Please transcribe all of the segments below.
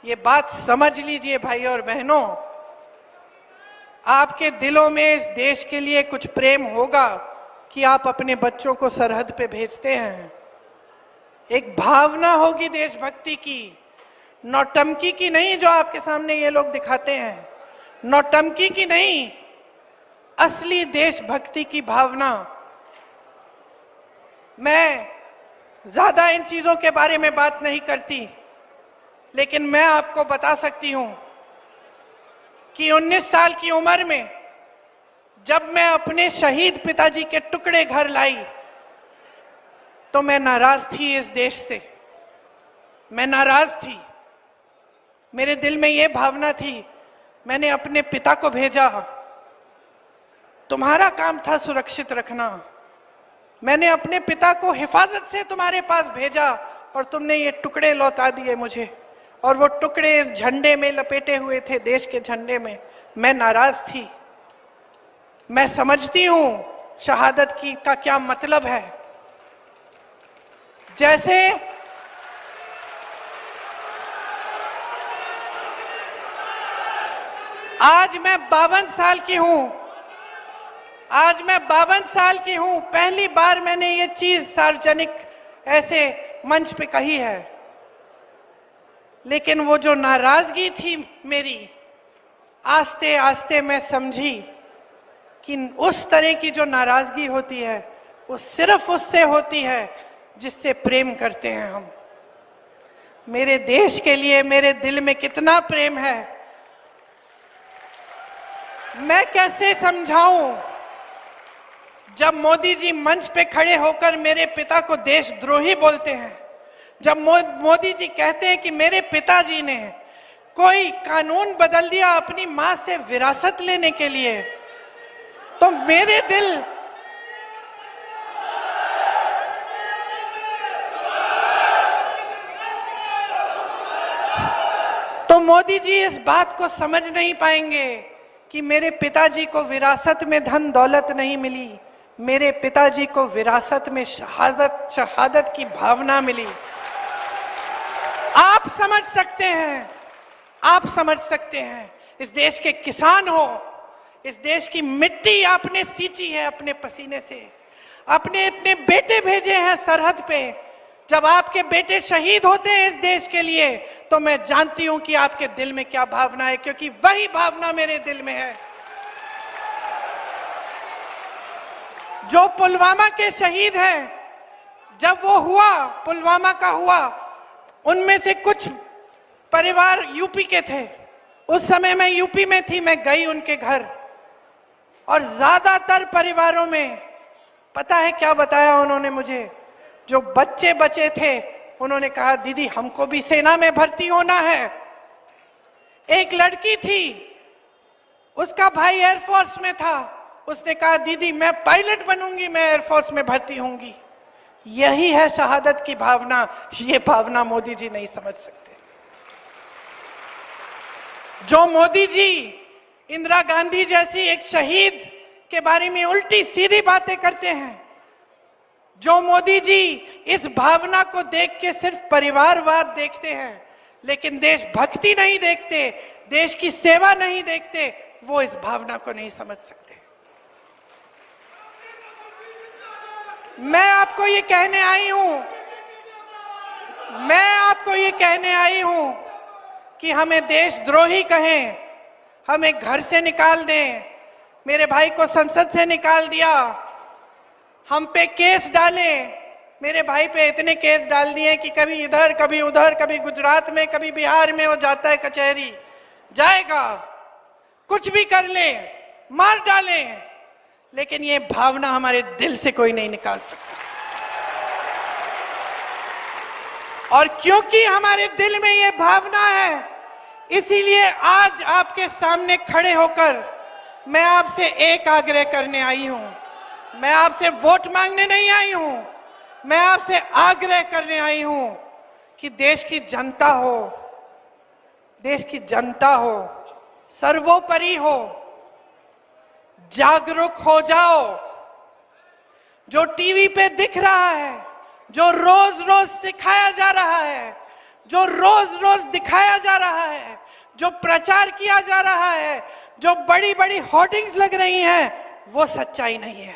ये बात समझ लीजिए भाई और बहनों, आपके दिलों में इस देश के लिए कुछ प्रेम होगा कि आप अपने बच्चों को सरहद पे भेजते हैं। एक भावना होगी देशभक्ति की, नौटंकी की नहीं जो आपके सामने ये लोग दिखाते हैं, नौटंकी की नहीं, असली देशभक्ति की भावना। मैं ज्यादा इन चीजों के बारे में बात नहीं करती, लेकिन मैं आपको बता सकती हूं कि 19 साल की उम्र में जब मैं अपने शहीद पिताजी के टुकड़े घर लाई तो मैं नाराज थी इस देश से, मैं नाराज थी। मेरे दिल में ये भावना थी, मैंने अपने पिता को भेजा, तुम्हारा काम था सुरक्षित रखना, मैंने अपने पिता को हिफाजत से तुम्हारे पास भेजा और तुमने ये टुकड़े लौटा दिए मुझे, और वो टुकड़े इस झंडे में लपेटे हुए थे, देश के झंडे में। मैं नाराज थी। मैं समझती हूं शहादत की का क्या मतलब है। जैसे आज मैं 52 साल की हूं, आज मैं 52 साल की हूं, पहली बार मैंने ये चीज सार्वजनिक ऐसे मंच पे कही है, लेकिन वो जो नाराजगी थी मेरी, आस्ते आस्ते मैं समझी कि उस तरह की जो नाराजगी होती है वो सिर्फ उससे होती है जिससे प्रेम करते हैं हम। मेरे देश के लिए मेरे दिल में कितना प्रेम है, मैं कैसे समझाऊं। जब मोदी जी मंच पे खड़े होकर मेरे पिता को देशद्रोही बोलते हैं, जब मोदी जी कहते हैं कि मेरे पिताजी ने कोई कानून बदल दिया अपनी मां से विरासत लेने के लिए, तो मेरे दिल तो मोदी जी इस बात को समझ नहीं पाएंगे कि मेरे पिताजी को विरासत में धन दौलत नहीं मिली, मेरे पिताजी को विरासत में शहादत की भावना मिली। आप समझ सकते हैं, आप समझ सकते हैं। इस देश के किसान हो, इस देश की मिट्टी आपने सींची है अपने पसीने से, अपने अपने बेटे भेजे हैं सरहद पे। जब आपके बेटे शहीद होते हैं इस देश के लिए, तो मैं जानती हूं कि आपके दिल में क्या भावना है, क्योंकि वही भावना मेरे दिल में है। जो पुलवामा के शहीद हैं, जब वो हुआ, पुलवामा का हुआ, उनमें से कुछ परिवार यूपी के थे। उस समय मैं यूपी में थी, मैं गई उनके घर, और ज्यादातर परिवारों में पता है क्या बताया उन्होंने मुझे? जो बच्चे बचे थे उन्होंने कहा दीदी हमको भी सेना में भर्ती होना है। एक लड़की थी, उसका भाई एयरफोर्स में था, उसने कहा दीदी मैं पायलट बनूंगी, मैं एयरफोर्स में भर्ती होंगी। यही है शहादत की भावना। ये भावना मोदी जी नहीं समझ सकते। जो मोदी जी इंदिरा गांधी जैसी एक शहीद के बारे में उल्टी सीधी बातें करते हैं, जो मोदी जी इस भावना को देख के सिर्फ परिवारवाद देखते हैं, लेकिन देशभक्ति नहीं देखते, देश की सेवा नहीं देखते, वो इस भावना को नहीं समझ सकते। मैं आपको ये कहने आई हूं, मैं आपको ये कहने आई हूं कि हमें देशद्रोही कहें, हमें घर से निकाल दें, मेरे भाई को संसद से निकाल दिया, हम पे केस डाले, मेरे भाई पे इतने केस डाल दिए कि कभी इधर कभी उधर, कभी गुजरात में कभी बिहार में वो जाता है कचहरी, जाएगा, कुछ भी कर ले, मार डाले, लेकिन ये भावना हमारे दिल से कोई नहीं निकाल सकता। और क्योंकि हमारे दिल में ये भावना है, इसीलिए आज आपके सामने खड़े होकर मैं आपसे एक आग्रह करने आई हूं। मैं आपसे वोट मांगने नहीं आई हूं, मैं आपसे आग्रह करने आई हूं कि देश की जनता हो, देश की जनता हो, सर्वोपरि हो, जागरूक हो जाओ। जो टीवी पे दिख रहा है, जो रोज रोज सिखाया जा रहा है, जो रोज रोज दिखाया जा रहा है, जो प्रचार किया जा रहा है, जो बड़ी बड़ी होर्डिंग्स लग रही हैं, वो सच्चाई नहीं है।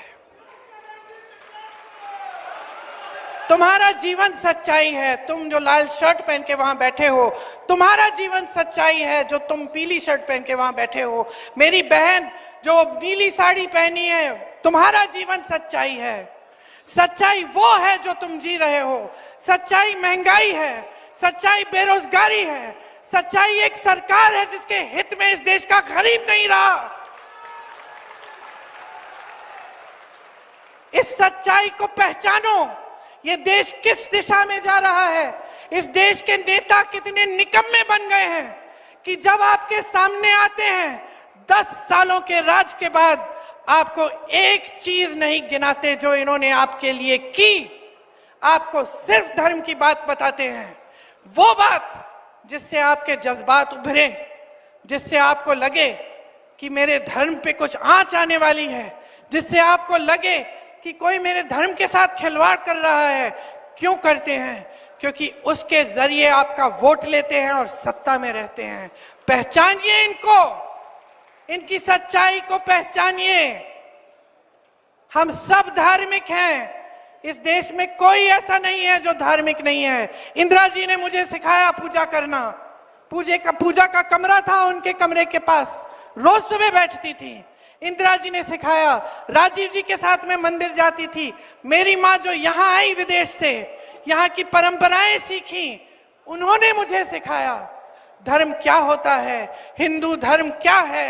तुम्हारा जीवन सच्चाई है। तुम जो लाल शर्ट पहन के वहां बैठे हो, तुम्हारा जीवन सच्चाई है। जो तुम पीली शर्ट पहन के वहां बैठे हो, मेरी बहन जो नीली साड़ी पहनी है, तुम्हारा जीवन सच्चाई है। सच्चाई वो है जो तुम जी रहे हो। सच्चाई महंगाई है, सच्चाई बेरोजगारी है, सच्चाई एक सरकार है जिसके हित में इस देश का गरीब नहीं रहा। इस सच्चाई को पहचानो। ये देश किस दिशा में जा रहा है। इस देश के नेता कितने निकम्मे बन गए हैं कि जब आपके सामने आते हैं 10 सालों के राज के बाद आपको एक चीज नहीं गिनाते जो इन्होंने आपके लिए की। आपको सिर्फ धर्म की बात बताते हैं, वो बात जिससे आपके जज्बात उभरे, जिससे आपको लगे कि मेरे धर्म पे कुछ आंच आने वाली है, जिससे आपको लगे कि कोई मेरे धर्म के साथ खिलवाड़ कर रहा है। क्यों करते हैं? क्योंकि उसके जरिए आपका वोट लेते हैं और सत्ता में रहते हैं। पहचानिए इनको, इनकी सच्चाई को पहचानिए। हम सब धार्मिक हैं। इस देश में कोई ऐसा नहीं है जो धार्मिक नहीं है। इंदिरा जी ने मुझे सिखाया पूजा करना। पूजा का कमरा था उनके कमरे के पास, रोज सुबह बैठती थी। इंदिरा जी ने सिखाया। राजीव जी के साथ में मंदिर जाती थी। मेरी माँ जो यहाँ आई विदेश से, यहाँ की परंपराएं सीखी, उन्होंने मुझे सिखाया धर्म क्या होता है, हिंदू धर्म क्या है।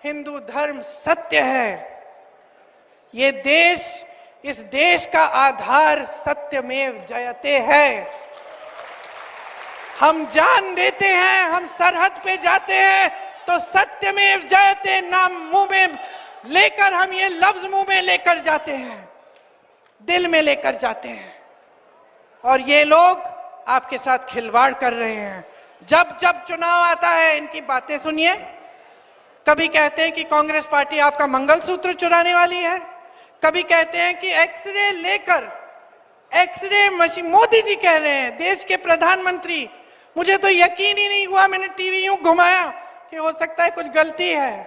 हिंदू धर्म सत्य है। ये देश, इस देश का आधार सत्यमेव जयते है। हम जान देते हैं, हम सरहद पे जाते हैं तो सत्यमेव जयते नाम मुंह में लेकर, हम ये लफ्ज मुंह में लेकर जाते हैं, दिल में लेकर जाते हैं। और ये लोग आपके साथ खिलवाड़ कर रहे हैं। जब जब चुनाव आता है इनकी बातें सुनिए। कभी कहते हैं कि कांग्रेस पार्टी आपका मंगलसूत्र चुराने वाली है, कभी कहते हैं कि एक्सरे लेकर, एक्सरे मशीन, मोदी जी कह रहे हैं, देश के प्रधानमंत्री। मुझे तो यकीन ही नहीं हुआ, मैंने टीवी यूं घुमाया कि हो सकता है कुछ गलती है।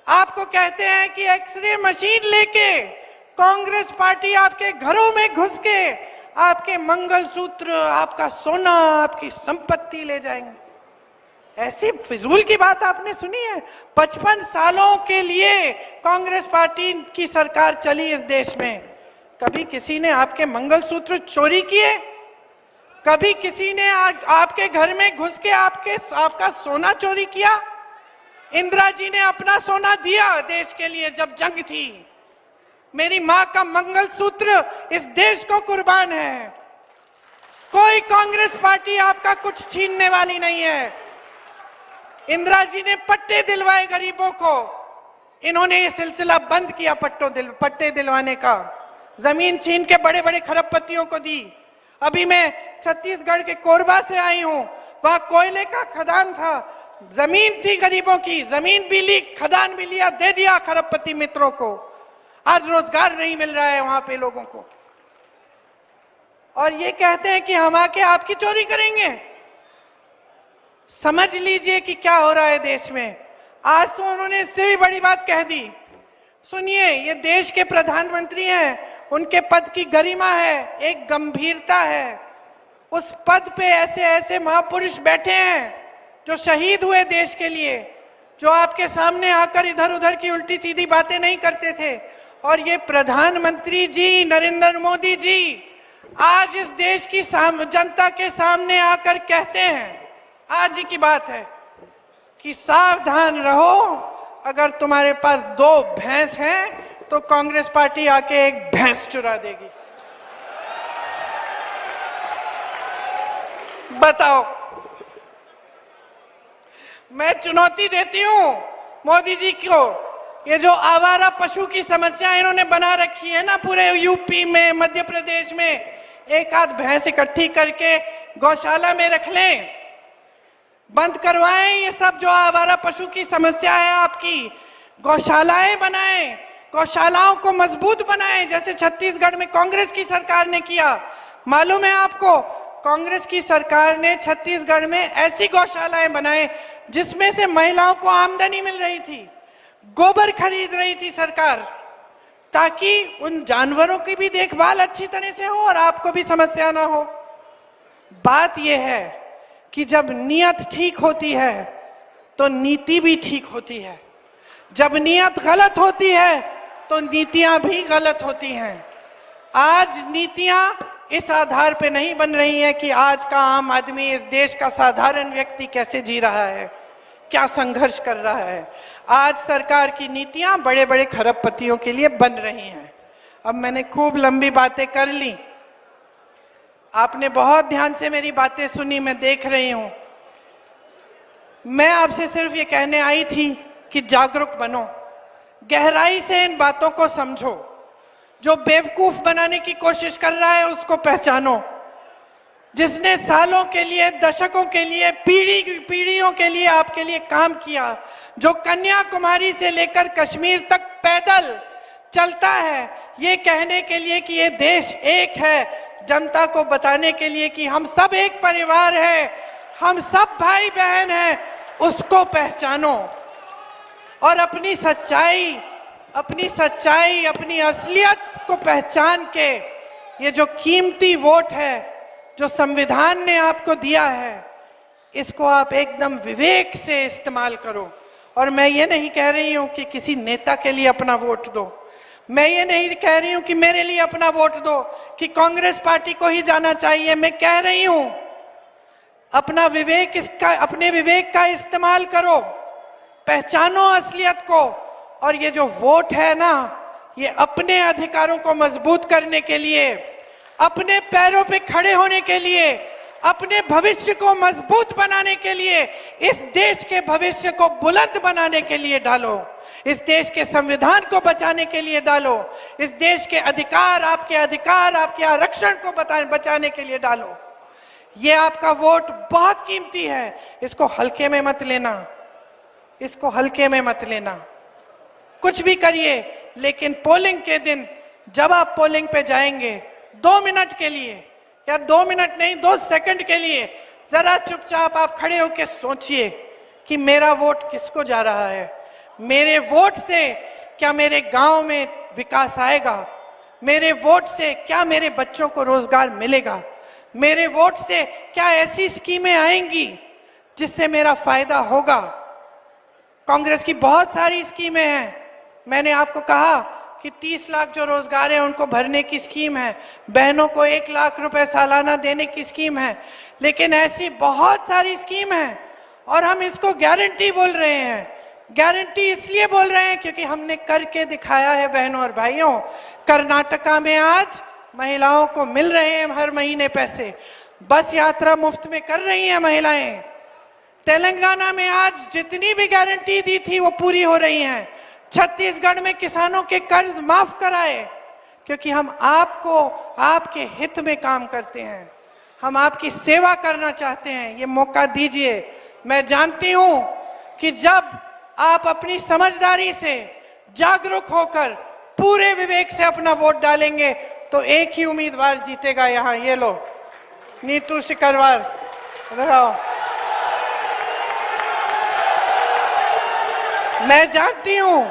आपको कहते हैं कि एक्सरे मशीन लेके कांग्रेस पार्टी आपके घरों में घुस के आपके मंगलसूत्र, आपका सोना, आपकी संपत्ति ले जाएंगे। ऐसी फिजूल की बात आपने सुनी है? 55 सालों के लिए कांग्रेस पार्टी की सरकार चली इस देश में। कभी किसी ने आपके मंगलसूत्र चोरी किए? कभी किसी ने आपके घर में घुस के आपका सोना चोरी किया? इंदिरा जी ने अपना सोना दिया देश के लिए जब जंग थी। मेरी मां का मंगलसूत्र इस देश को कुर्बान है। कोई कांग्रेस पार्टी आपका कुछ छीनने वाली नहीं है। इंदिरा जी ने पट्टे दिलवाए गरीबों को। इन्होंने ये सिलसिला बंद किया पट्टे दिलवाने का। जमीन छीन के बड़े बड़े खरबपतियों को दी। अभी मैं छत्तीसगढ़ के कोरबा से आई हूं, वहां कोयले का खदान था, जमीन थी गरीबों की, जमीन भी ली, खदान भी लिया, दे दिया खरबपति मित्रों को। आज रोजगार नहीं मिल रहा है वहां पे लोगों को। और ये कहते हैं कि हम आके आपकी चोरी करेंगे। समझ लीजिए कि क्या हो रहा है देश में। आज तो उन्होंने इससे भी बड़ी बात कह दी। सुनिए, ये देश के प्रधानमंत्री हैं, उनके पद की गरिमा है, एक गंभीरता है। उस पद पे ऐसे ऐसे महापुरुष बैठे हैं जो शहीद हुए देश के लिए, जो आपके सामने आकर इधर उधर की उल्टी सीधी बातें नहीं करते थे। और ये प्रधानमंत्री जी नरेंद्र मोदी जी आज इस देश की जनता के सामने आकर कहते हैं, आज ही की बात है, कि सावधान रहो, अगर तुम्हारे पास 2 भैंस हैं तो कांग्रेस पार्टी आके एक भैंस चुरा देगी। बताओ। मैं चुनौती देती हूं मोदी जी को। ये जो आवारा पशु की समस्या इन्होंने बना रखी है ना, पूरे यूपी में, मध्य प्रदेश में, एक आध भैंस इकट्ठी करके गौशाला में रख लें, बंद करवाएं ये सब जो आवारा पशु की समस्या है आपकी। गौशालाएं बनाएं, गौशालाओं को मजबूत बनाएं, जैसे छत्तीसगढ़ में कांग्रेस की सरकार ने किया। मालूम है आपको, कांग्रेस की सरकार ने छत्तीसगढ़ में ऐसी गौशालाएं बनाए जिसमें से महिलाओं को आमदनी मिल रही थी, गोबर खरीद रही थी सरकार, ताकि उन जानवरों की भी देखभाल अच्छी तरह से हो और आपको भी समस्या ना हो। बात यह है कि जब नीयत ठीक होती है तो नीति भी ठीक होती है, जब नीयत गलत होती है तो नीतियां भी गलत होती हैं। आज नीतियां इस आधार पे नहीं बन रही हैं कि आज का आम आदमी, इस देश का साधारण व्यक्ति कैसे जी रहा है, क्या संघर्ष कर रहा है। आज सरकार की नीतियां बड़े बड़े खरबपतियों के लिए बन रही हैं। अब मैंने खूब लंबी बातें कर ली, आपने बहुत ध्यान से मेरी बातें सुनी, मैं देख रही हूं। मैं आपसे सिर्फ ये कहने आई थी कि जागरूक बनो, गहराई से इन बातों को समझो। जो बेवकूफ बनाने की कोशिश कर रहा है उसको पहचानो। जिसने सालों के लिए, दशकों के लिए, पीढ़ियों के लिए आपके लिए काम किया, जो कन्याकुमारी से लेकर कश्मीर तक पैदल चलता है ये कहने के लिए कि ये देश एक है, जनता को बताने के लिए कि हम सब एक परिवार है, हम सब भाई बहन हैं, उसको पहचानो और अपनी सच्चाई, अपनी असलियत को पहचान के ये जो कीमती वोट है जो संविधान ने आपको दिया है, इसको आप एकदम विवेक से इस्तेमाल करो। और मैं ये नहीं कह रही हूं कि किसी नेता के लिए अपना वोट दो, मैं ये नहीं कह रही हूं कि मेरे लिए अपना वोट दो, कि कांग्रेस पार्टी को ही जाना चाहिए। मैं कह रही हूं अपने विवेक का इस्तेमाल करो, पहचानो असलियत को। और ये जो वोट है ना, ये अपने अधिकारों को मजबूत करने के लिए, अपने पैरों पे खड़े होने के लिए, अपने भविष्य को मजबूत बनाने के लिए, इस देश के भविष्य को बुलंद बनाने के लिए डालो, इस देश के संविधान को बचाने के लिए डालो, इस देश के अधिकार, आपके आरक्षण को बचाने के लिए डालो। ये आपका वोट बहुत कीमती है, इसको हल्के में मत लेना, इसको हल्के में मत लेना। कुछ भी करिए, लेकिन पोलिंग के दिन जब आप पोलिंग पे जाएंगे 2 मिनट के लिए, या 2 मिनट नहीं 2 सेकंड के लिए जरा चुपचाप आप खड़े होकर सोचिए कि मेरा वोट किसको जा रहा है। मेरे वोट से क्या मेरे गांव में विकास आएगा? मेरे वोट से क्या मेरे बच्चों को रोजगार मिलेगा? मेरे वोट से क्या ऐसी स्कीमें आएंगी जिससे मेरा फायदा होगा? कांग्रेस की बहुत सारी स्कीमें हैं। मैंने आपको कहा कि 30 लाख जो रोजगार है उनको भरने की स्कीम है, बहनों को 1 लाख रुपए सालाना देने की स्कीम है, लेकिन ऐसी बहुत सारी स्कीम है और हम इसको गारंटी बोल रहे हैं। गारंटी इसलिए बोल रहे हैं क्योंकि हमने करके दिखाया है बहनों और भाइयों। कर्नाटका में आज महिलाओं को मिल रहे हैं हर महीने पैसे, बस यात्रा मुफ्त में कर रही हैं महिलाएं। तेलंगाना में आज जितनी भी गारंटी दी थी वो पूरी हो रही हैं। छत्तीसगढ़ में किसानों के कर्ज माफ कराए, क्योंकि हम आपको, आपके हित में काम करते हैं, हम आपकी सेवा करना चाहते हैं। ये मौका दीजिए। मैं जानती हूं कि जब आप अपनी समझदारी से, जागरूक होकर, पूरे विवेक से अपना वोट डालेंगे तो एक ही उम्मीदवार जीतेगा। यहां ये लो, नीतू सिकरवार, इधर आओ। मैं जानती हूं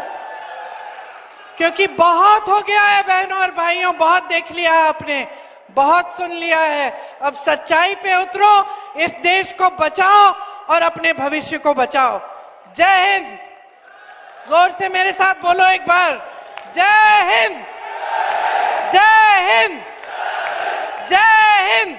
क्योंकि बहुत हो गया है बहनों और भाइयों, बहुत देख लिया आपने, बहुत सुन लिया है। अब सच्चाई पे उतरो, इस देश को बचाओ और अपने भविष्य को बचाओ। जय हिंद। जोर से मेरे साथ बोलो एक बार, जय हिंद, जय हिंद, जय हिंद।